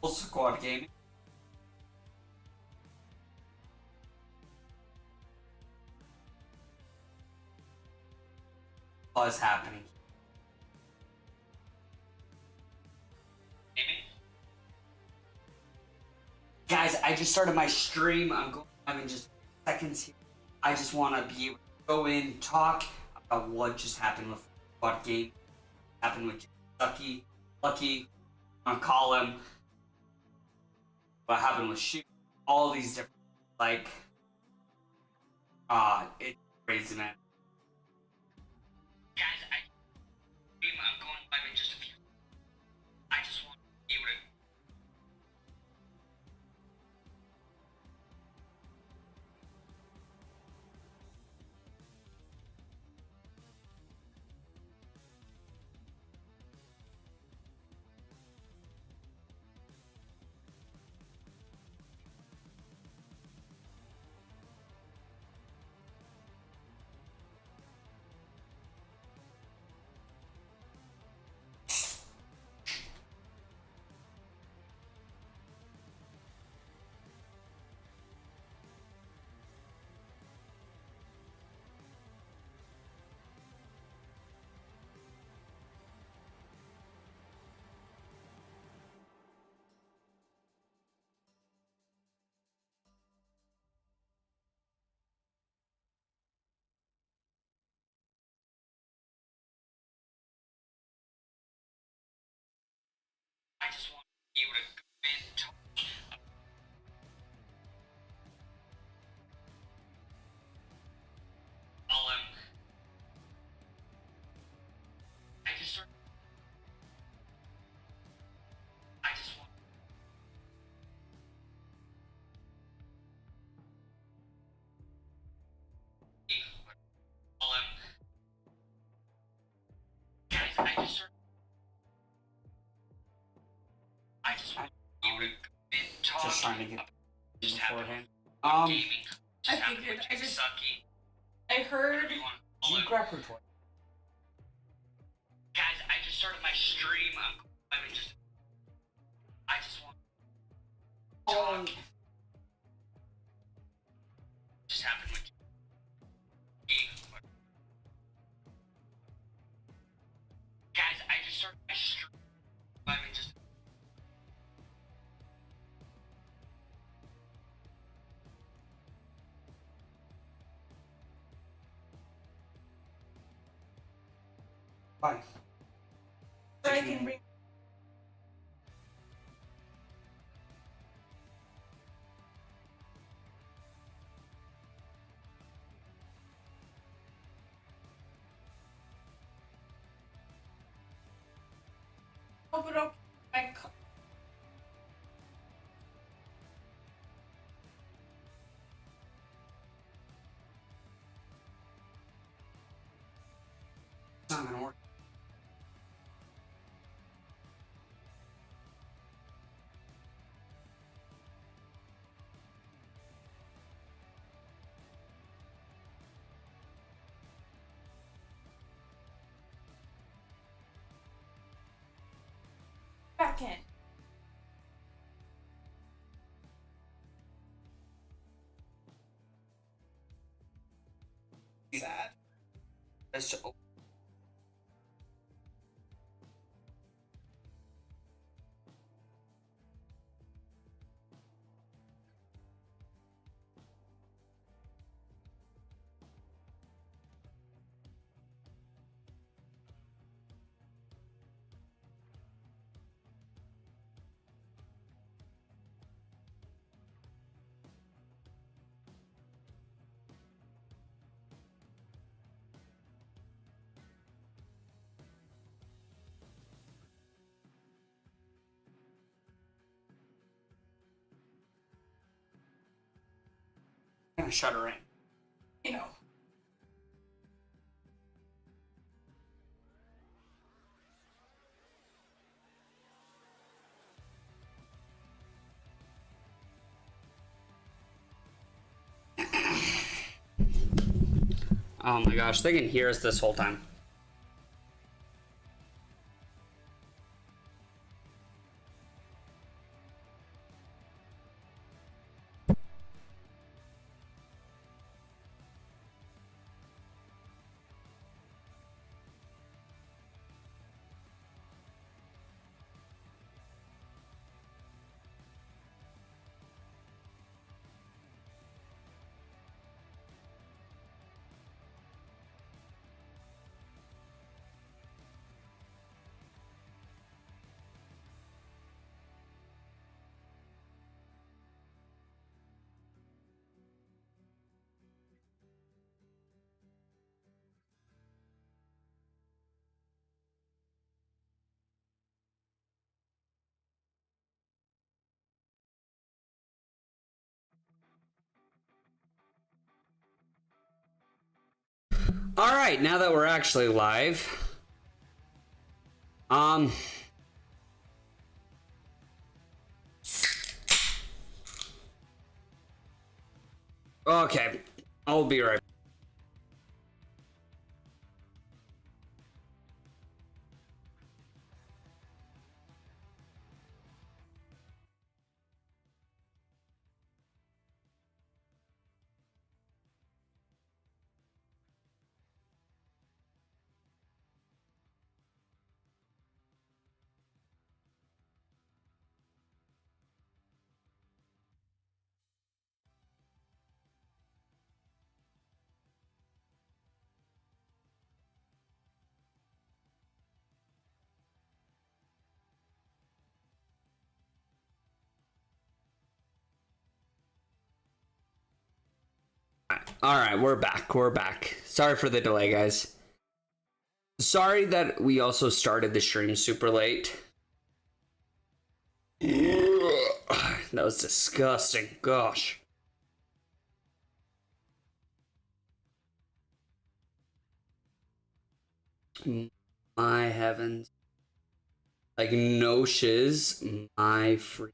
Squad Gaming. What is happening? Guys, I just started my stream. I'm going live in just seconds here. I just want to be able to go in, talk about what just happened with Squad Game, happened with Lucky, I'm call him, what happened with Shoot, all these different, like, it's crazy, man. Guys, I'm going live in just a few. I just want to be able to. I just want to be able to go in, talk. Call him. I just start. I just want. Call him. Guys, I just start. I just want to be able to go in, talk. Just trying to get just beforehand. Gaming. I figured. I just. Sucky. I heard. Do you grab her toy? Guys, I just started my stream. I mean, I just want to talk. Just happened with guys, I just started my stream. I mean, just. Bye. So I can bring. Oh, but okay. It's not gonna work. Back in. Sad. That's just. Gonna shut her in. You know. Oh my gosh, they can hear us this whole time. All right, now that we're actually live, okay, I'll be right. All right, we're back. We're back. Sorry for the delay, guys. Sorry that we also started the stream super late. That was disgusting. Gosh. My heavens. Like, no shiz. My free.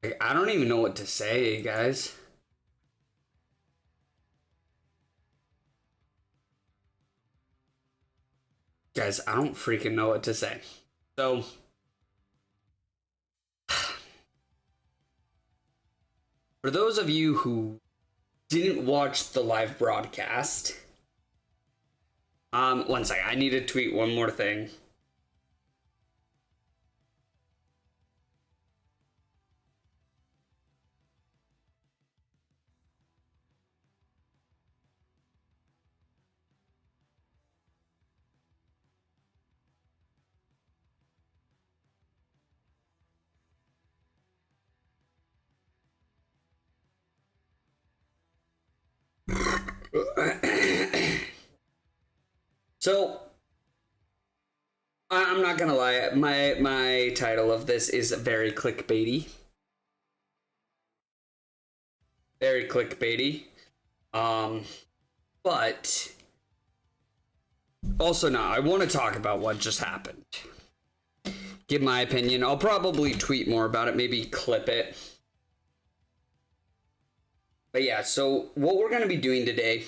Like, I don't even know what to say, guys. Guys, I don't freaking know what to say. So, for those of you who didn't watch the live broadcast, one second, I need to tweet one more thing. So, I'm not gonna lie, my title of this is very clickbaity. Very clickbaity. But also now I want to talk about what just happened. Give my opinion. I'll probably tweet more about it, maybe clip it. But yeah, so what we're going to be doing today,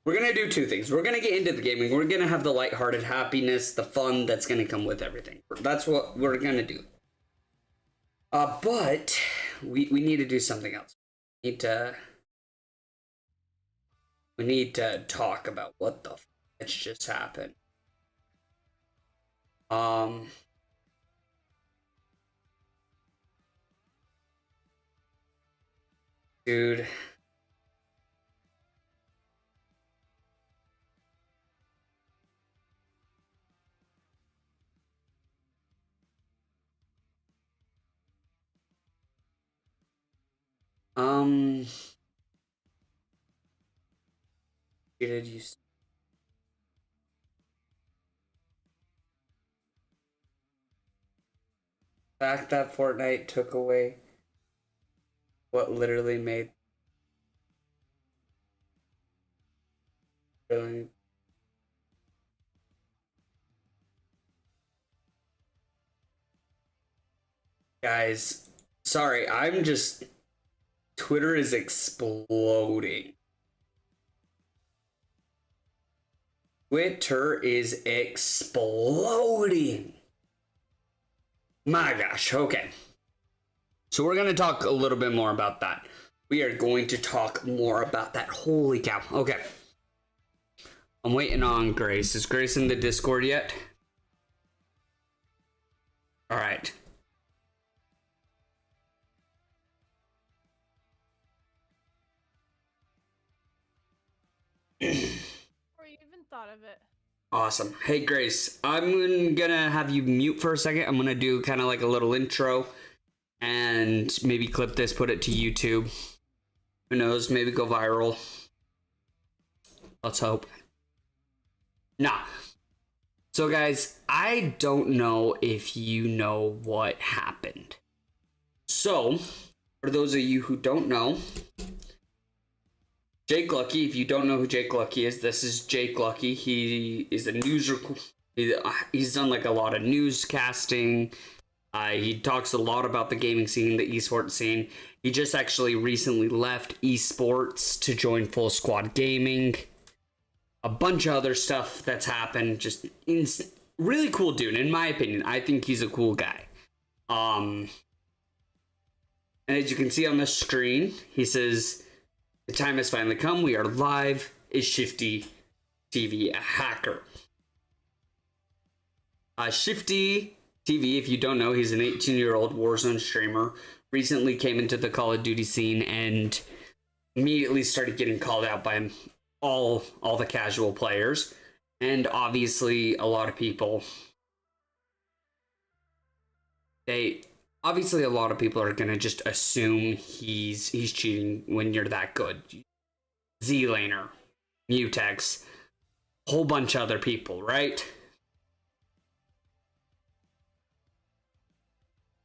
we're going to do two things. We're going to get into the gaming. We're going to have the lighthearted happiness, the fun that's going to come with everything. That's what we're going to do. But we need to do something else. We need to talk about what the f*** just happened. Dude. Did you fact that Fortnite took away what literally made really guys, sorry, I'm just Twitter is exploding. Twitter is exploding. My gosh, okay. So we're going to talk a little bit more about that. We are going to talk more about that. Holy cow. Okay. I'm waiting on Grace. Is Grace in the Discord yet? All right. Or you even thought of it. Awesome. Hey, Grace, I'm gonna have you mute for a second. I'm gonna do kind of like a little intro and maybe clip this, put it to YouTube. Who knows? Maybe go viral. Let's hope. Nah. So, guys, I don't know if you know what happened. So, for those of you who don't know, Jake Lucky, if you don't know who Jake Lucky is, this is Jake Lucky. He is a he's done like a lot of newscasting. He talks a lot about the gaming scene, the esports scene. He just actually recently left esports to join Full Squad Gaming. A bunch of other stuff that's happened. Just really cool dude, in my opinion. I think he's a cool guy. And as you can see on the screen, he says, "The time has finally come. We are live. Is Shifty TV a hacker?" Shifty TV, if you don't know, he's an 18-year-old Warzone streamer. Recently came into the Call of Duty scene and immediately started getting called out by all the casual players. And obviously, a lot of people... Obviously, a lot of people are going to just assume he's cheating when you're that good. Z-Laner, Mutex, whole bunch of other people, right?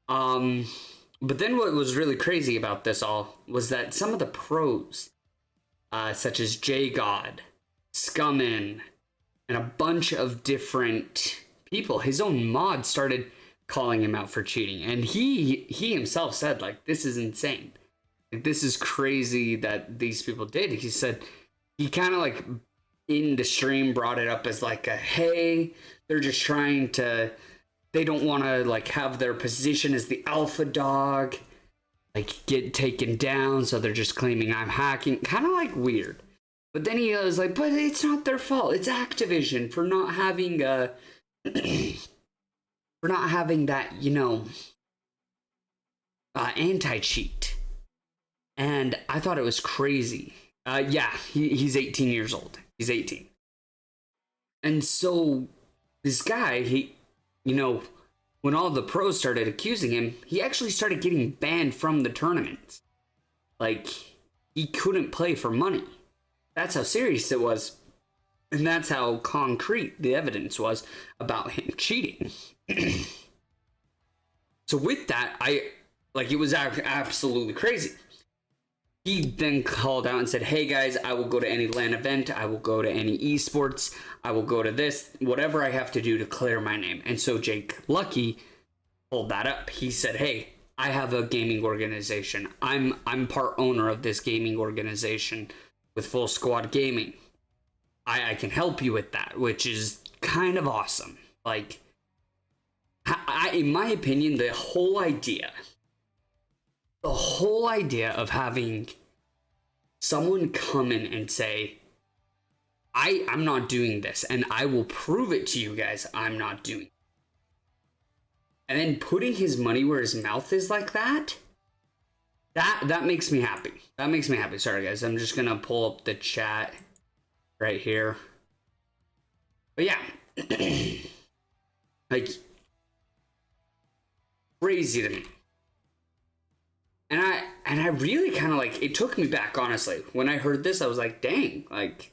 But then what was really crazy about this all was that some of the pros, such as JGod, Scummin, and a bunch of different people, his own mod started calling him out for cheating. And he himself said, like, this is insane. Like, this is crazy that these people did. He said he kind of like in the stream brought it up as like a, hey, they're just trying to, they don't want to like have their position as the alpha dog like get taken down, so they're just claiming I'm hacking. Kind of like weird. But then he was like, but it's not their fault. It's Activision for not having for not having that, you know, anti-cheat. And I thought it was crazy. Yeah, he's 18 years old. He's 18. And so this guy, he, you know, when all the pros started accusing him, he actually started getting banned from the tournaments. Like, he couldn't play for money. That's how serious it was. And that's how concrete the evidence was about him cheating. So with that, it was absolutely crazy. He then called out and said, hey guys, I will go to any LAN event. I will go to any esports. I will go to this, whatever I have to do to clear my name. And so Jake Lucky pulled that up. He said, hey, I have a gaming organization. I'm part owner of this gaming organization with Full Squad Gaming. I can help you with that, which is kind of awesome. Like, in my opinion, the whole idea of having someone come in and say, I'm not doing this, and I will prove it to you guys I'm not doing it. And then putting his money where his mouth is like that makes me happy. That makes me happy. Sorry, guys. I'm just going to pull up the chat right here. But yeah. Like, crazy to me. And I really kind of like, it took me back, honestly. When I heard this, I was like, dang, like,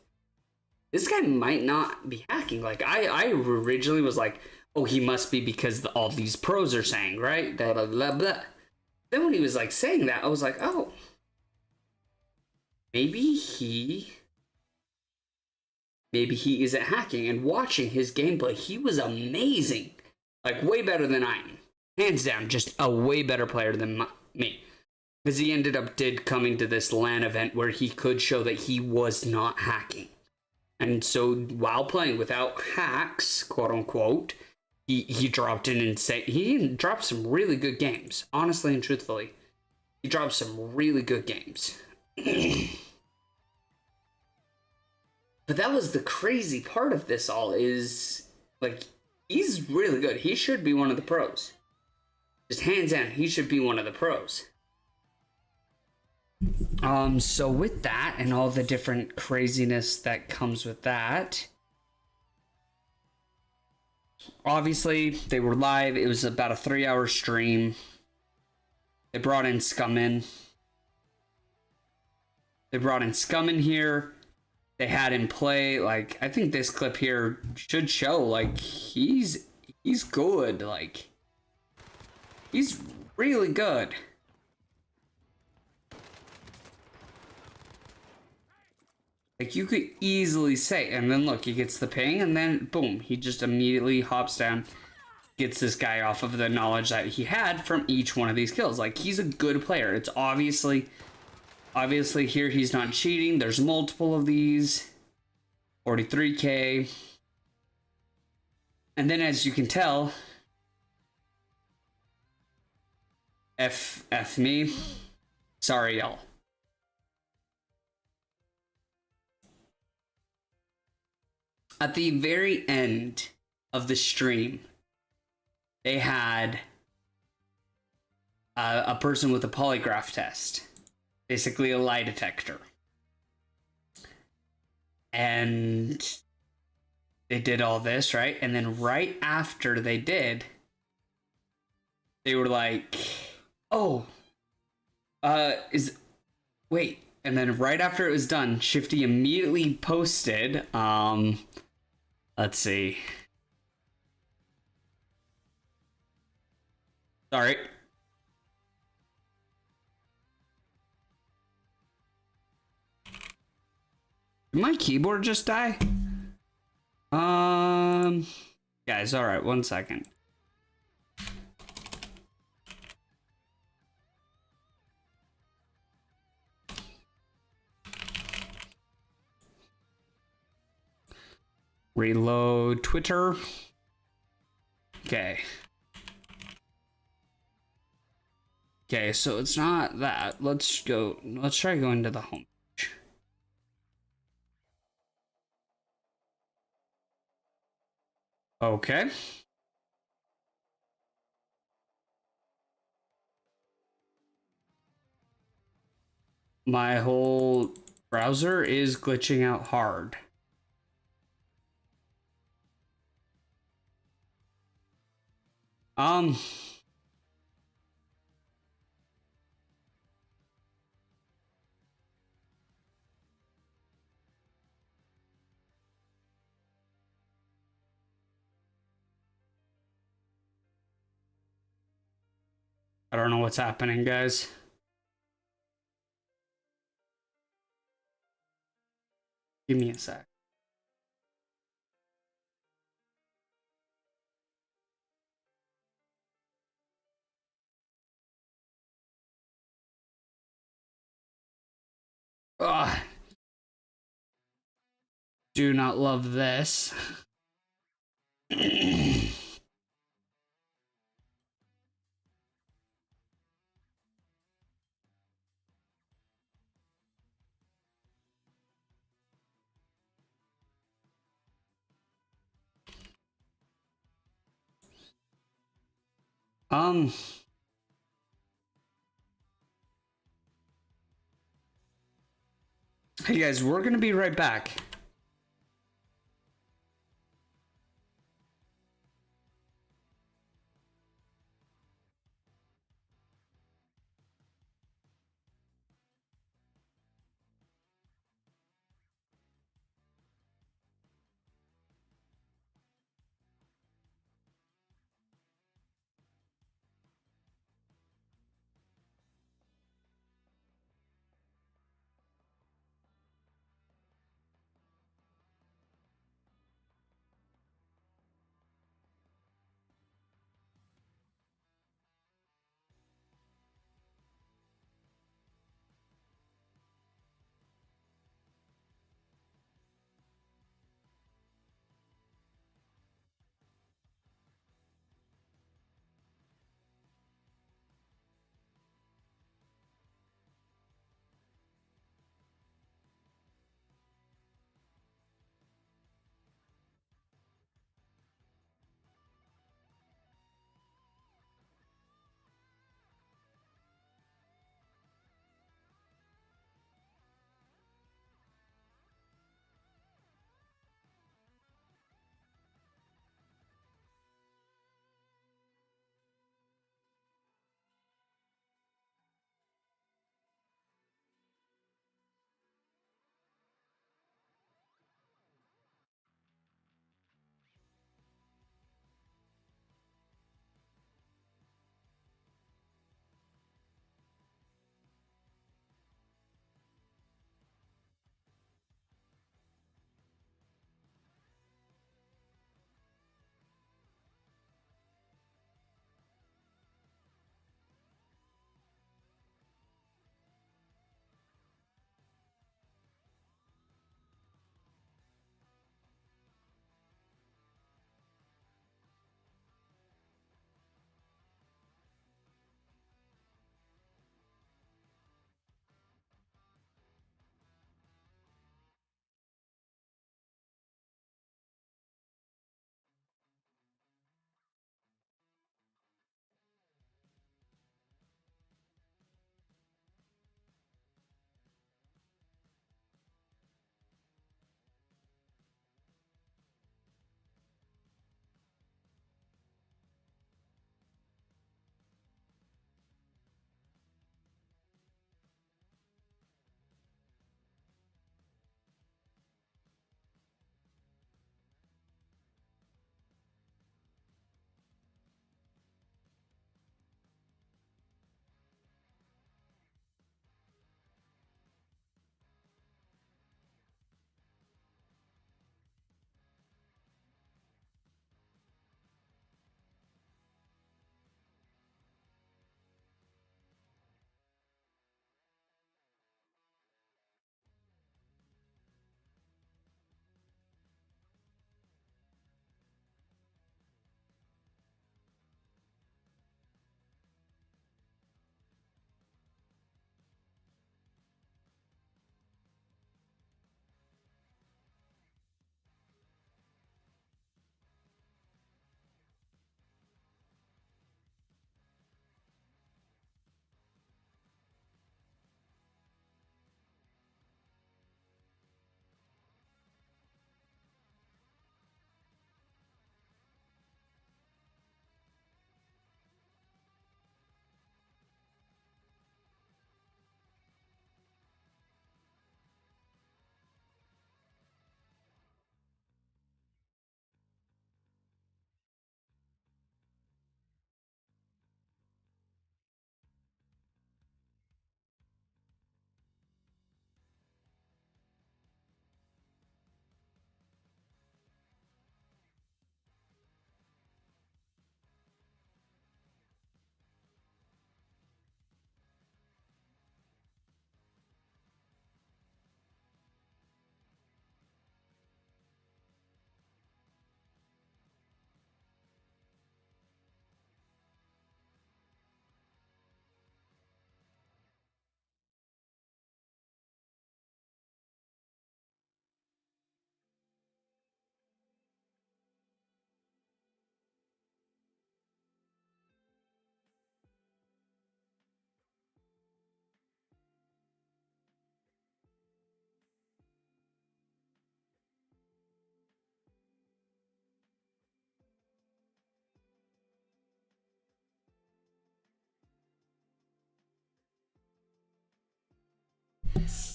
this guy might not be hacking. Like, I originally was like, oh, he must be because all these pros are saying, right? Blah, blah, blah, blah. Then when he was like saying that, I was like, oh, maybe he isn't hacking. And watching his gameplay, he was amazing. Like, way better than I am. Hands down, just a way better player than me. Because he did coming to this LAN event where he could show that he was not hacking. And so while playing without hacks, quote unquote, he dropped an insane, he dropped some really good games. Honestly and truthfully, he dropped some really good games. But that was the crazy part of this all, is like, he's really good. He should be one of the pros. Just hands down, he should be one of the pros. So with that and all the different craziness that comes with that, obviously they were live. It was about a 3-hour stream. They brought in Scummin. Here. They had him play. Like, I think this clip here should show, like, he's good. Like, he's really good. Like, you could easily say, and then look, he gets the ping, and then boom, he just immediately hops down, gets this guy off of the knowledge that he had from each one of these kills. Like, he's a good player. It's obviously here he's not cheating. There's multiple of these. 43k. And then, as you can tell, F me. Sorry, y'all. At the very end of the stream, they had a person with a polygraph test, basically a lie detector. And they did all this, right? And then right after they did, they were like, oh, wait. And then right after it was done, Shifty immediately posted, let's see. Sorry. Did my keyboard just die? Guys, alright, 1 second. Reload Twitter. Okay. Okay, so it's not that. Let's try going to the home page. Okay. My whole browser is glitching out hard. I don't know what's happening, guys. Give me a sec. Ugh. Do not love this. Hey guys, we're gonna be right back.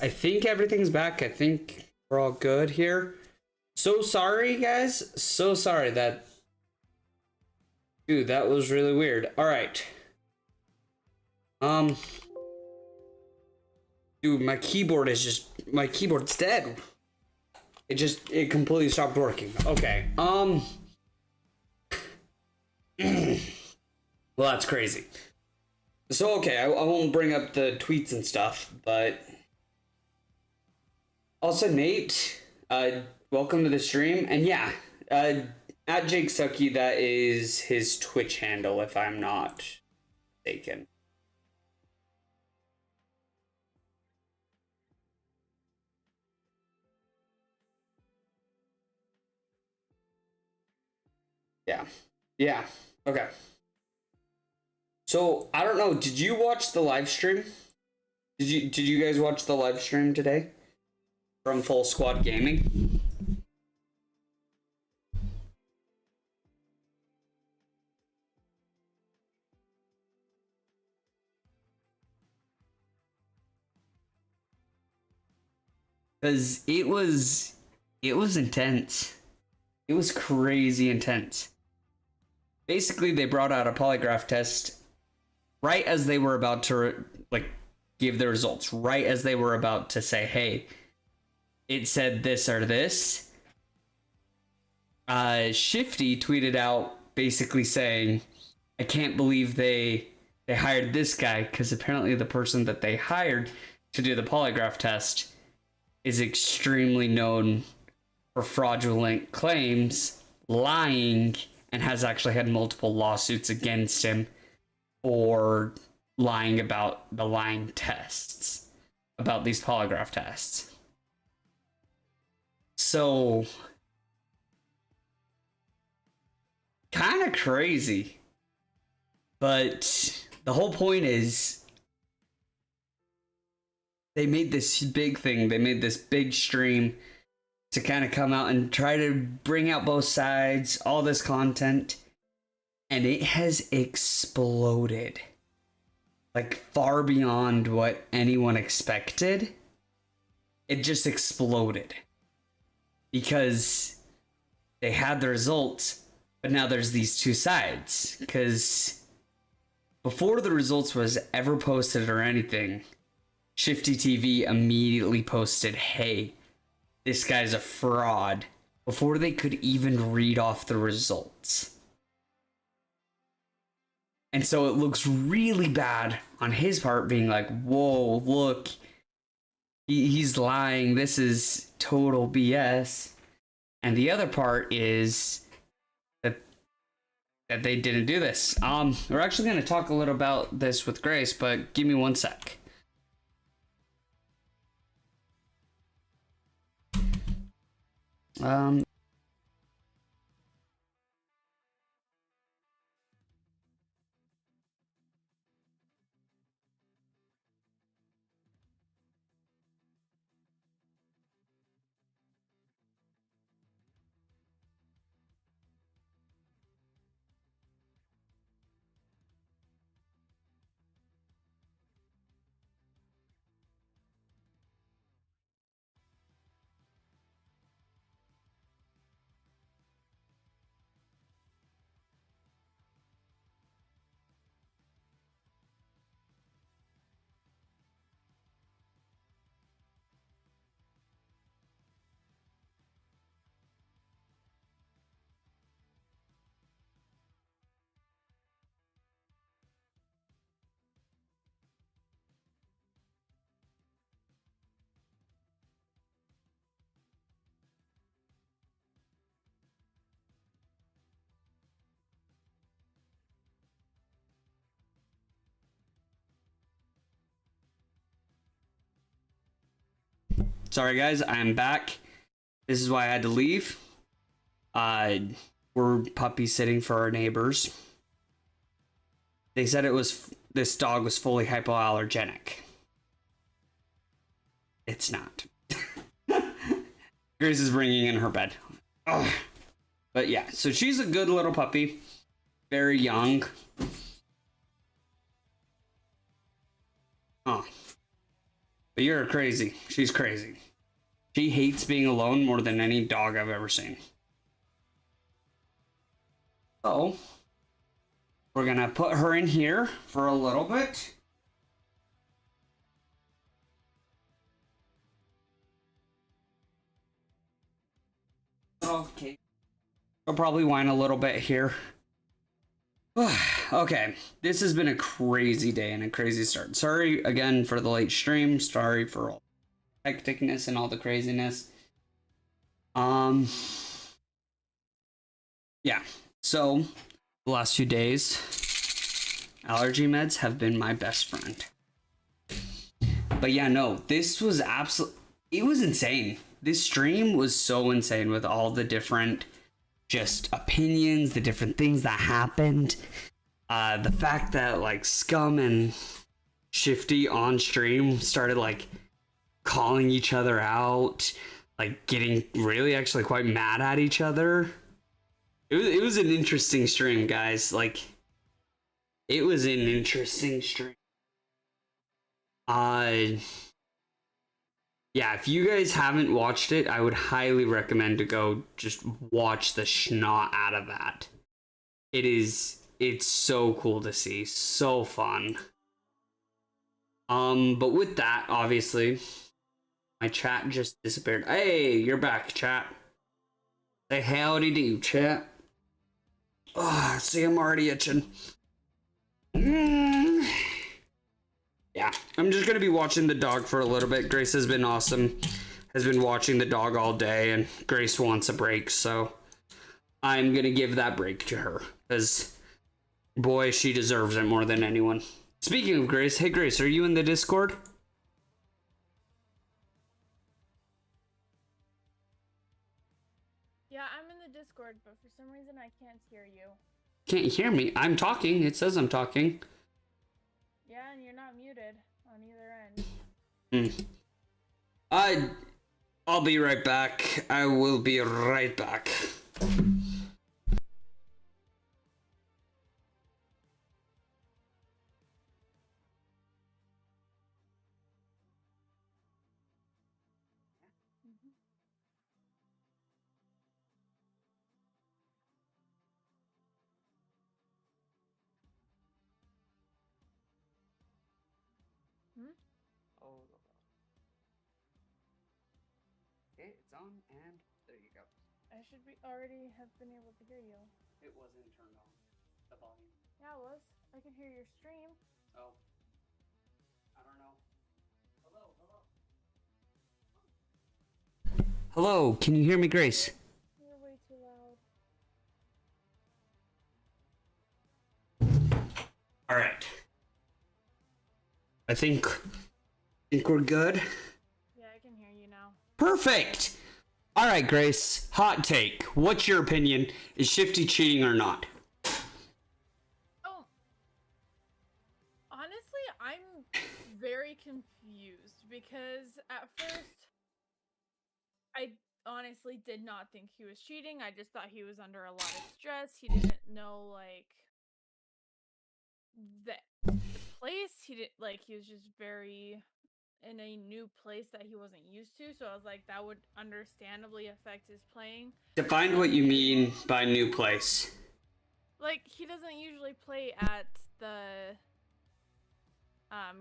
I think everything's back. I think we're all good here. So sorry, guys. So sorry that... Dude, that was really weird. Alright. Dude, my keyboard's dead. It completely stopped working. Okay. Well, that's crazy. So, okay, I won't bring up the tweets and stuff, but... Also, Nate, welcome to the stream. And yeah, at Jake Sucky, that is his Twitch handle, if I'm not mistaken. Yeah. Yeah. Okay. So, I don't know, did you watch the live stream? Did you guys watch the live stream today? From Full Squad Gaming? Because it was intense. It was crazy intense. Basically, they brought out a polygraph test right as they were about to give the results, right as they were about to say, hey, it said this or this. Shifty tweeted out basically saying, I can't believe they hired this guy, because apparently the person that they hired to do the polygraph test is extremely known for fraudulent claims, lying, and has actually had multiple lawsuits against him for lying about the lying tests, about these polygraph tests. So, kind of crazy. But the whole point is, they made this big thing, they made this big stream to kind of come out and try to bring out both sides, all this content, and it has exploded. Like, far beyond what anyone expected. It just exploded. Because they had the results, but now there's these two sides. Because before the results was ever posted or anything, Shifty TV immediately posted, hey, this guy's a fraud, before they could even read off the results. And so it looks really bad on his part, being like, whoa, look, he's lying, this is total BS. And the other part is that they didn't do this. We're actually going to talk a little about this with Grace, but give me one sec. Sorry guys, I'm back. This is why I had to leave. We're puppy sitting for our neighbors. They said this dog was fully hypoallergenic. It's not. Grace is bringing in her bed. Ugh. But yeah, so she's a good little puppy. Very young. Oh. But you're crazy. She's crazy. She hates being alone more than any dog I've ever seen. So, we're gonna put her in here for a little bit. Okay. I'll probably whine a little bit here. Okay, this has been a crazy day and a crazy start. Sorry again for the late stream. Sorry for all the hecticness and all the craziness. Yeah. So, the last few days, allergy meds have been my best friend. But yeah, no, this was it was insane. This stream was so insane with all the different just opinions, the different things that happened. The fact that like Scum and Shifty on stream started like calling each other out, like getting really actually quite mad at each other. It was an interesting stream, guys. Like, it was an interesting stream. Yeah, if you guys haven't watched it, I would highly recommend to go just watch the schnot out of that. It's so cool to see, so fun. But with that, obviously, my chat just disappeared. Hey, you're back, chat. Say howdy do, chat. Oh, see, I'm already itching. Yeah, I'm just gonna be watching the dog for a little bit. Grace has been awesome. Has been watching the dog all day, and Grace wants a break, so I'm gonna give that break to her. Because, boy, she deserves it more than anyone. Speaking of Grace, hey Grace, are you in the Discord? Yeah, I'm in the Discord, but for some reason I can't hear you. Can't hear me? I'm talking. It says I'm talking. Yeah, and you're not muted on either end. I'll be right back. I will be right back. Oh, okay, it's on, and there you go. I should be already have been able to hear you. It wasn't turned on. The volume. Yeah, it was. I can hear your stream. Oh. I don't know. Hello, can you hear me, Grace? You're way too loud. Alright. I think we're good. Yeah, I can hear you now. Perfect! Alright, Grace. Hot take. What's your opinion? Is Shifty cheating or not? Oh. Honestly, I'm very confused because at first I honestly did not think he was cheating. I just thought he was under a lot of stress. He didn't know like the place. He didn't like he was just very in a new place that he wasn't used to. So I was like, that would understandably affect his playing. Define what you mean by new place. Like he doesn't usually play at the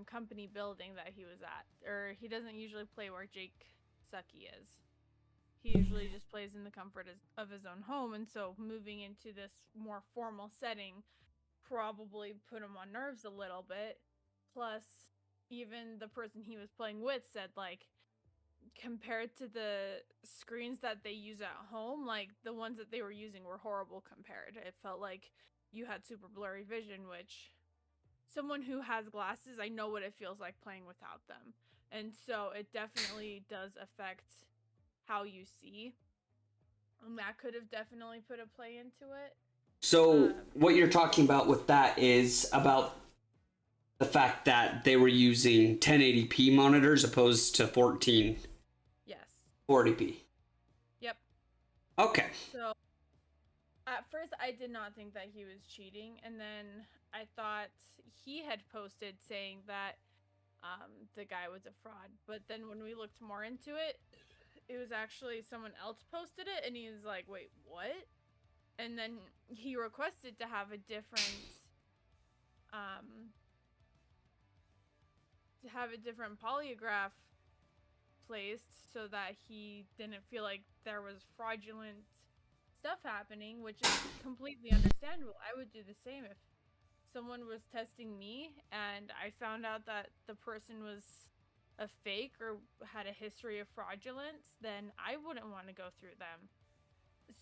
company building that he was at, or he doesn't usually play where Jake Sucky is. He usually just plays in the comfort of his own home, and so moving into this more formal setting probably put him on nerves a little bit. Plus, even the person he was playing with said, like, compared to the screens that they use at home, like, the ones that they were using were horrible compared. It felt like you had super blurry vision, which someone who has glasses, I know what it feels like playing without them. And so it definitely does affect how you see. And that could have definitely put a play into it. So what you're talking about with that is about the fact that they were using 1080p monitors opposed to 14. Yes. 40p. Yep. Okay. So at first I did not think that he was cheating, and then I thought he had posted saying that the guy was a fraud. But then when we looked more into it, it was actually someone else posted it, and he was like, "Wait, what?" And then he requested to have a different polygraph placed so that he didn't feel like there was fraudulent stuff happening, which is completely understandable. I would do the same if someone was testing me and I found out that the person was a fake or had a history of fraudulence, then I wouldn't want to go through them.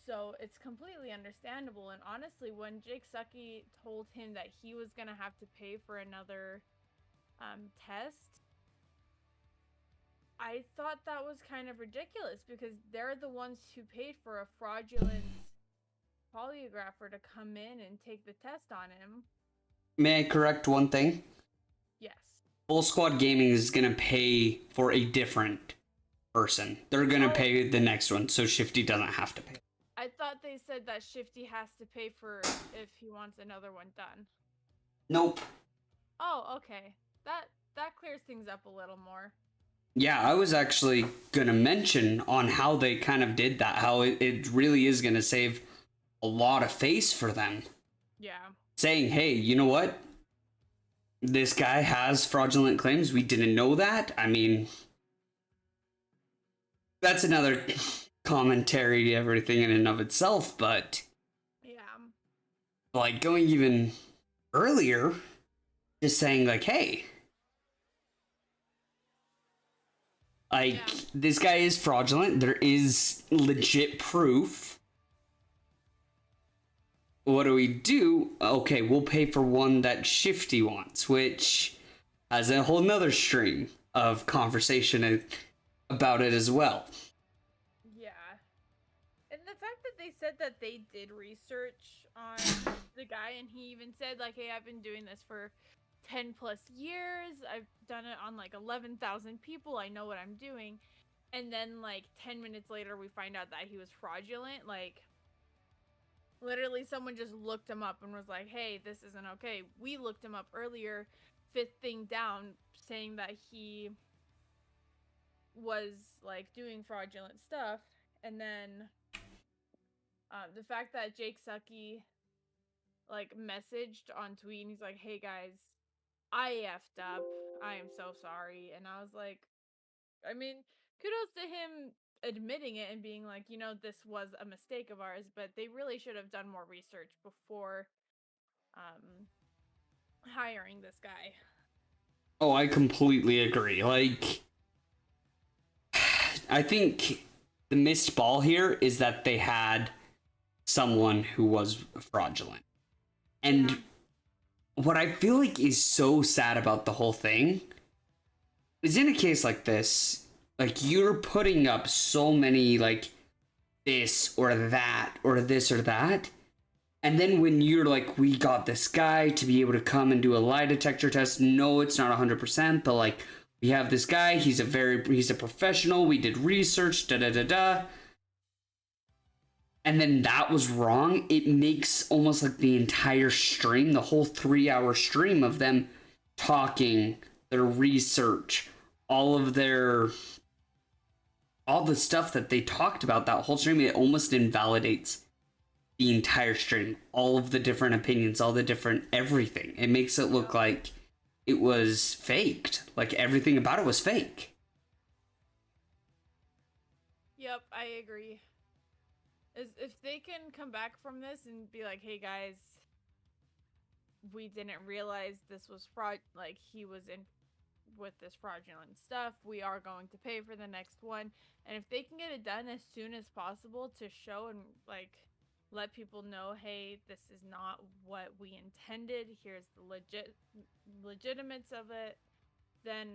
So it's completely understandable. And honestly, when Jake Sucky told him that he was going to have to pay for another test, I thought that was kind of ridiculous because they're the ones who paid for a fraudulent polygrapher to come in and take the test on him. May I correct one thing? Yes. Full Squad Gaming is going to pay for a different person. They're going to pay the next one, so Shifty doesn't have to pay. I thought they said that Shifty has to pay for if he wants another one done. Nope. Oh, okay. That clears things up a little more. Yeah, I was actually going to mention on how they kind of did that, how it really is going to save a lot of face for them. Yeah. Saying, hey, you know what? This guy has fraudulent claims. We didn't know that. I mean, that's another commentary to everything in and of itself, but yeah, like going even earlier, just saying like, hey, like this guy is fraudulent. There is legit proof. What do? Okay, we'll pay for one that Shifty wants, which has a whole nother stream of conversation about it as well. Yeah. And the fact that they said that they did research on the guy, and he even said, like, hey, I've been doing this for 10 plus years. I've done it on like 11,000 people. I know what I'm doing. And then like 10 minutes later, we find out that he was fraudulent. Like, literally someone just looked him up and was like, hey, this isn't okay. We looked him up earlier, fifth thing down, saying that he was like doing fraudulent stuff. And then the fact that Jake Sucky like messaged on tweet and he's like, hey guys, I effed up. I am so sorry. And I was like, I mean, kudos to him admitting it and being like, you know, this was a mistake of ours, but they really should have done more research before hiring this guy. Oh, I completely agree. Like, I think the missed ball here is that they had someone who was fraudulent. And what I feel like is so sad about the whole thing is in a case like this, like you're putting up so many like this or that or this or that. And then when you're like, we got this guy to be able to come and do a lie detector test. No, it's not 100%, but like we have this guy. He's a professional. We did research, And then that was wrong. It makes almost like the entire stream, the whole 3-hour stream of them talking, their research, all the stuff that they talked about, that whole stream, it almost invalidates the entire stream. All of the different opinions, all the different everything. It makes it look like it was faked. Like everything about it was fake. Yep, I agree. If they can come back from this and be like, hey guys, we didn't realize this was fraud, like he was in with this fraudulent stuff, we are going to pay for the next one. And if they can get it done as soon as possible to show and like let people know, hey, this is not what we intended, here's the legitimates of it, then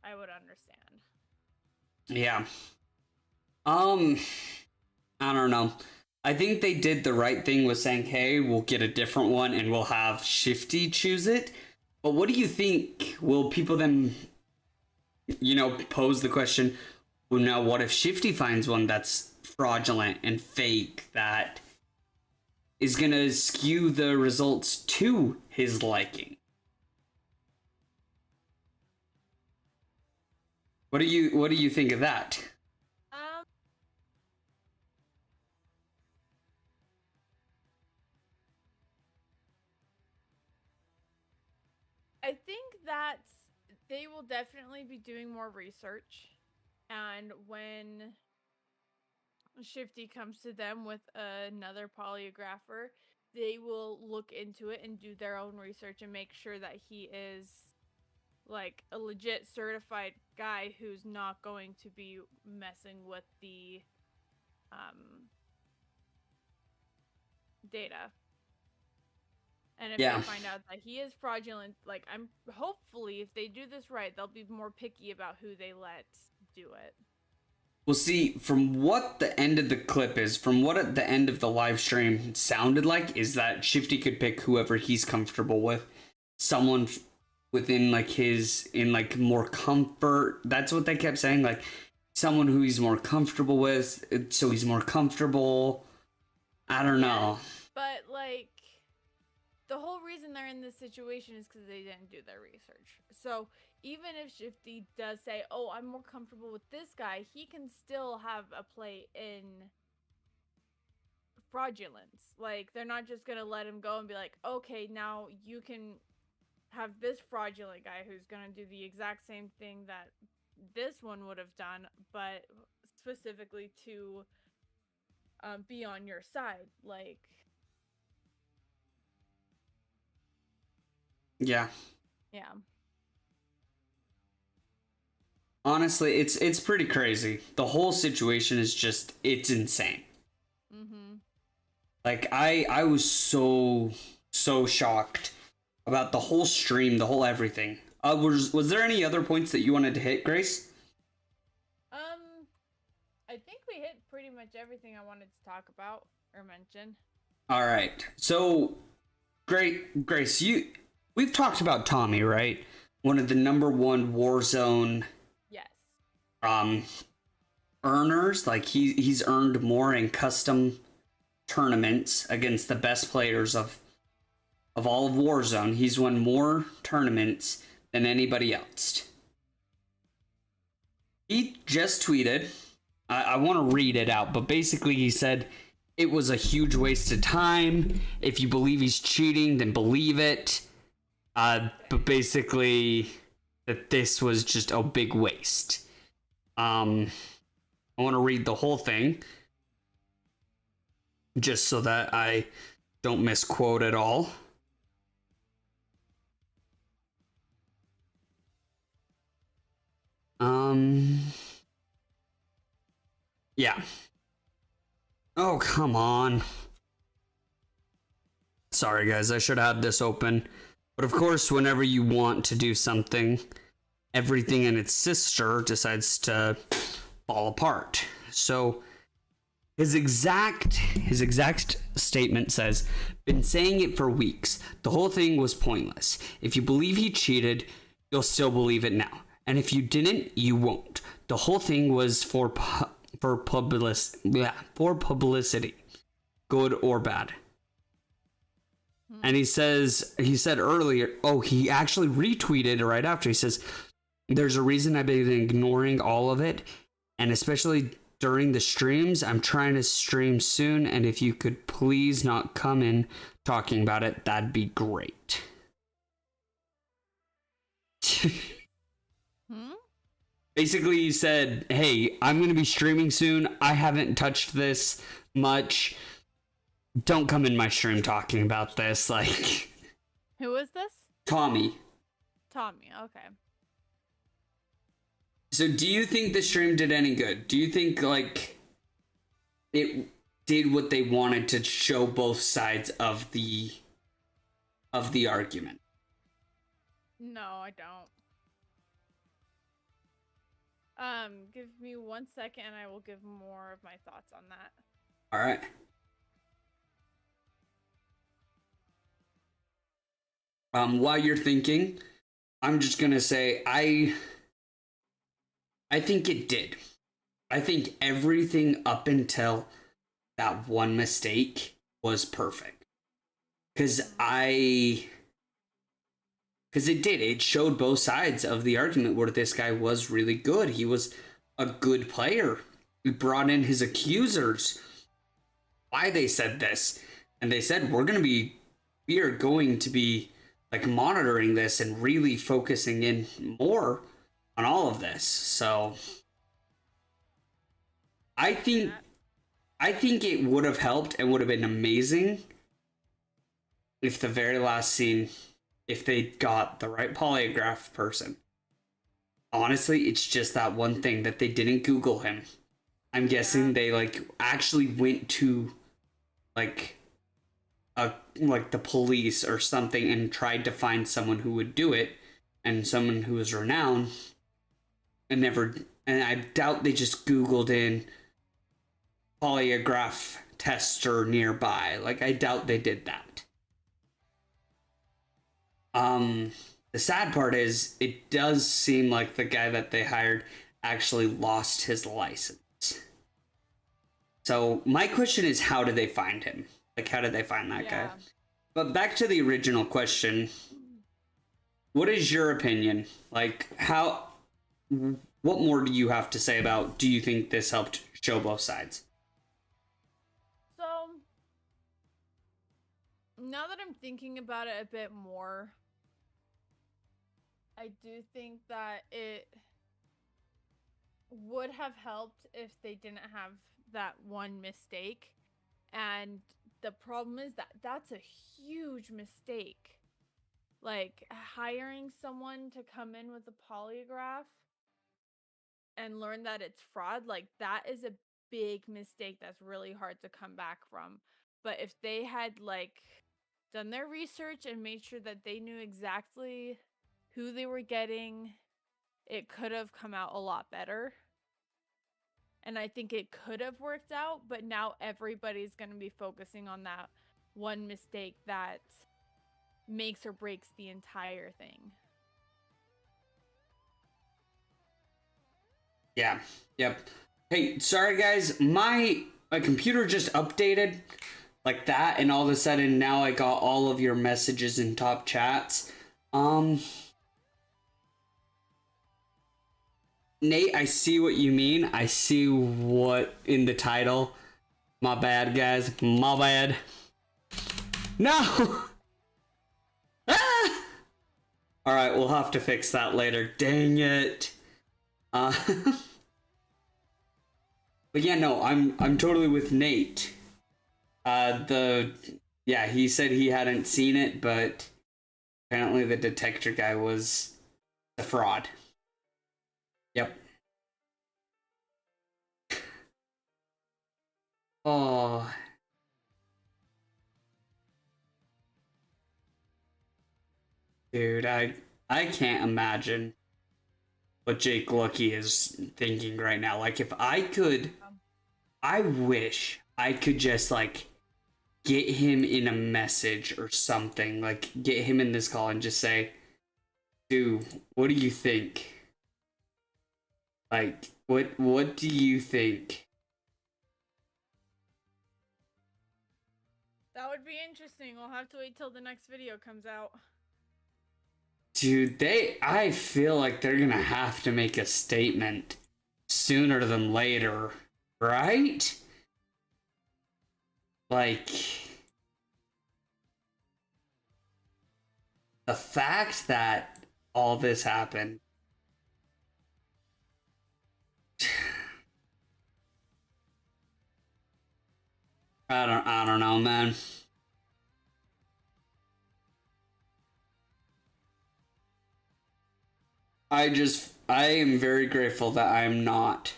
I would understand. Yeah. I don't know. I think they did the right thing with saying, hey, we'll get a different one and we'll have Shifty choose it. But what do you think? Will people then, pose the question, well, now what if Shifty finds one that's fraudulent and fake that is going to skew the results to his liking? What do you think of that? Um, I think that they will definitely be doing more research, and when Shifty comes to them with another polygrapher, they will look into it and do their own research and make sure that he is like a legit certified guy who's not going to be messing with the data. And if Yeah. they find out that he is fraudulent, like I'm hopefully if they do this right, they'll be more picky about who they let do it. Well, see, from what the end of the clip is, from what at the end of the live stream sounded like, is that Shifty could pick whoever he's comfortable with. Someone within, like, in, like, more comfort. That's what they kept saying. Like, someone who he's more comfortable with, so he's more comfortable. I don't know. But, like, the whole reason they're in this situation is because they didn't do their research. So even if Shifty does say, oh, I'm more comfortable with this guy, he can still have a play in fraudulence. Like, they're not just going to let him go and be like, okay, now you can have this fraudulent guy who's going to do the exact same thing that this one would have done, but specifically to be on your side. Like, Yeah. yeah. Honestly, it's pretty crazy. The whole situation is just, it's insane. Mm-hmm. Like, I was so shocked about the whole stream, the whole everything. Was there any other points that you wanted to hit, Grace? I think we hit pretty much everything I wanted to talk about or mention. All right. So, Grace, we've talked about Tommy, right? One of the #1 Warzone Yes. earners. Like, he's earned more in custom tournaments against the best players of all of Warzone. He's won more tournaments than anybody else. He just tweeted, I want to read it out, but basically he said, it was a huge waste of time. If you believe he's cheating, then believe it. But basically, that this was just a big waste. I want to read the whole thing, just so that I don't misquote at all. Yeah. Oh, come on. Sorry, guys, I should have this open. But of course, whenever you want to do something, everything and its sister decides to fall apart. So his exact statement says, been saying it for weeks. The whole thing was pointless. If you believe he cheated, you'll still believe it now. And if you didn't, you won't. The whole thing was for publicity, good or bad. And he said earlier, he actually retweeted it right after. He says, there's a reason I've been ignoring all of it, and especially during the streams. I'm trying to stream soon, and if you could please not come in talking about it, that'd be great. Basically, he said, hey, I'm going to be streaming soon. I haven't touched this much. Don't come in my stream talking about this. Like, Who is this? Tommy. Tommy, okay. So do you think the stream did any good? Do you think, like, it did what they wanted to show both sides of the argument? No, I don't. Give me 1 second and I will give more of my thoughts on that. All right. While you're thinking, I'm just gonna say I think it did. I think everything up until that one mistake was perfect. Because I because it did. It showed both sides of the argument where this guy was really good. He was a good player. We brought in his accusers. Why they said this. And they said, we are going to be like monitoring this and really focusing in more on all of this. So I think it would have helped and would have been amazing if the very last scene, if they got the right polygraph person. Honestly, it's just that one thing that they didn't Google him. I'm guessing they like actually went to like the police or something and tried to find someone who would do it, and someone who was renowned, and I doubt they just Googled in polygraph tester nearby. Like, I doubt they did that. The sad part is it does seem like the guy that they hired actually lost his license. So my question is, how did they find him? Like, how did they find that guy? But back to the original question. What is your opinion? Like, what more do you have to say about, do you think this helped show both sides? So, now that I'm thinking about it a bit more, I do think that it would have helped if they didn't have that one mistake. And the problem is that that's a huge mistake. Like, hiring someone to come in with a polygraph and learn that it's fraud, like, that is a big mistake that's really hard to come back from. But if they had, like, done their research and made sure that they knew exactly who they were getting, it could have come out a lot better. And I think it could have worked out, but now everybody's going to be focusing on that one mistake that makes or breaks the entire thing. Yeah. Yep. Hey, sorry guys, my computer just updated like that, and all of a sudden now I got all of your messages in top chats. Nate, I see what you mean. I see what in the title. My bad, guys. My bad. No! Ah! Alright, we'll have to fix that later. Dang it. But yeah, no, I'm totally with Nate. He said he hadn't seen it, but apparently the detector guy was a fraud. Yep. Oh. Dude, I can't imagine what Jake Lucky is thinking right now. Like, if I could, I wish I could just, like, get him in a message or something. Like, get him in this call and just say, dude, what do you think? Like, what do you think? That would be interesting. We'll have to wait till the next video comes out. Dude, I feel like they're gonna have to make a statement sooner than later, right? Like, the fact that all this happened, I don't know, man. I am very grateful that I am not.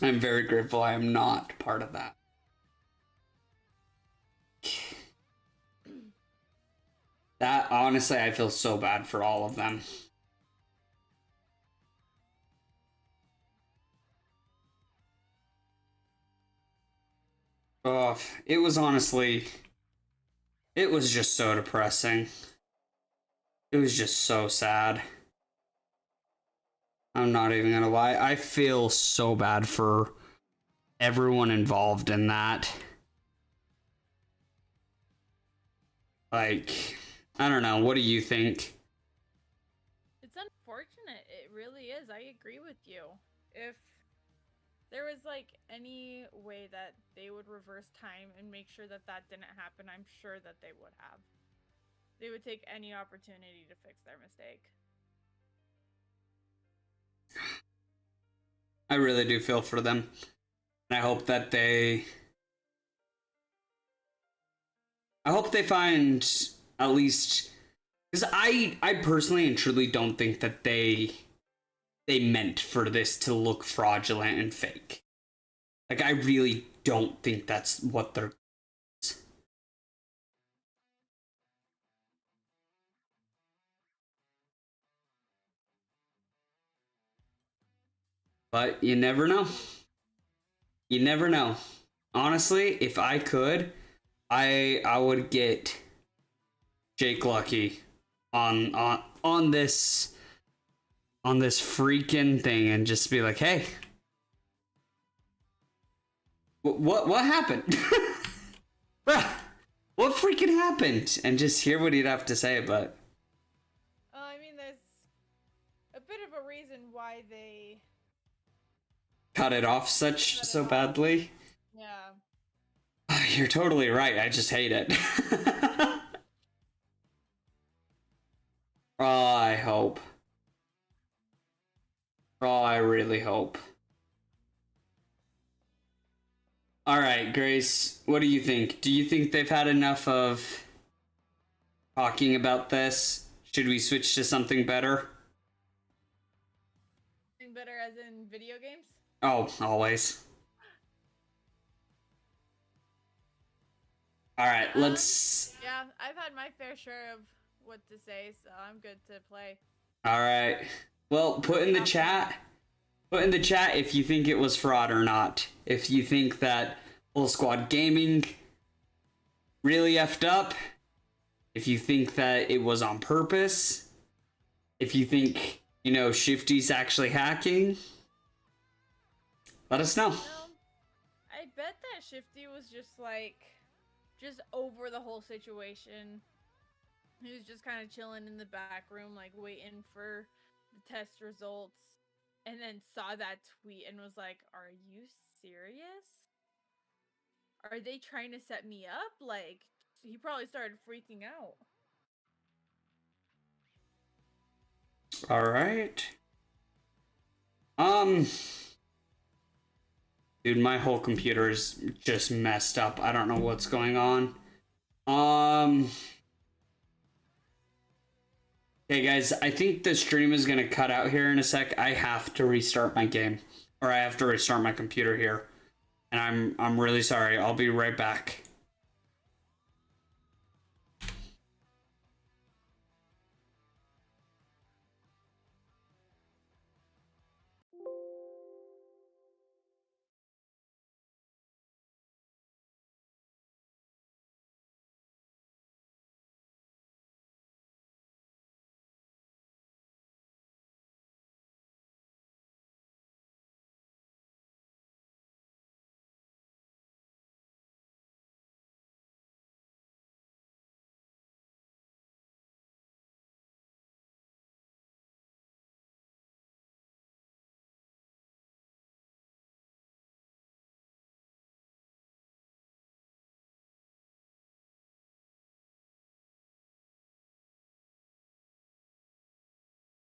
I'm very grateful I am not part of that. That, honestly, I feel so bad for all of them. Oh, it was just so depressing. It was just so sad. I'm not even gonna lie. I feel so bad for everyone involved in that. Like, I don't know. What do you think? It's unfortunate. It really is. I agree with you. If there was like any way that they would reverse time and make sure that that didn't happen, I'm sure that they would have. They would take any opportunity to fix their mistake. I really do feel for them. And I hope that I hope they find at least, because I personally and truly don't think that they meant for this to look fraudulent and fake. Like, I really don't think that's what they're. But you never know. You never know. Honestly, if I could, I would get Jake Lucky on this freaking thing and just be like, hey, what happened? Bruh, what freaking happened? And just hear what he'd have to say. But I mean, there's a bit of a reason why they cut it off so badly. Yeah. You're totally right. I just hate it. Oh, I hope. Oh, I really hope. All right, Grace, what do you think? Do you think they've had enough of talking about this? Should we switch to something better? Something better as in video games? Oh, always. All right, let's... Yeah, I've had my fair share of what to say, so I'm good to play. All right. Well, put in the chat if you think it was fraud or not. If you think that Full Squad Gaming really effed up. If you think that it was on purpose. If you think, Shifty's actually hacking. Let us know. I bet that Shifty was just over the whole situation. He was just kind of chilling in the back room, waiting for the test results, and then saw that tweet and was like, are you serious? Are they trying to set me up? He probably started freaking out. All right. Dude, my whole computer is just messed up. I don't know what's going on. Okay, guys, I think the stream is going to cut out here in a sec. I have to restart my game. Or I have to restart my computer here. And I'm really sorry. I'll be right back.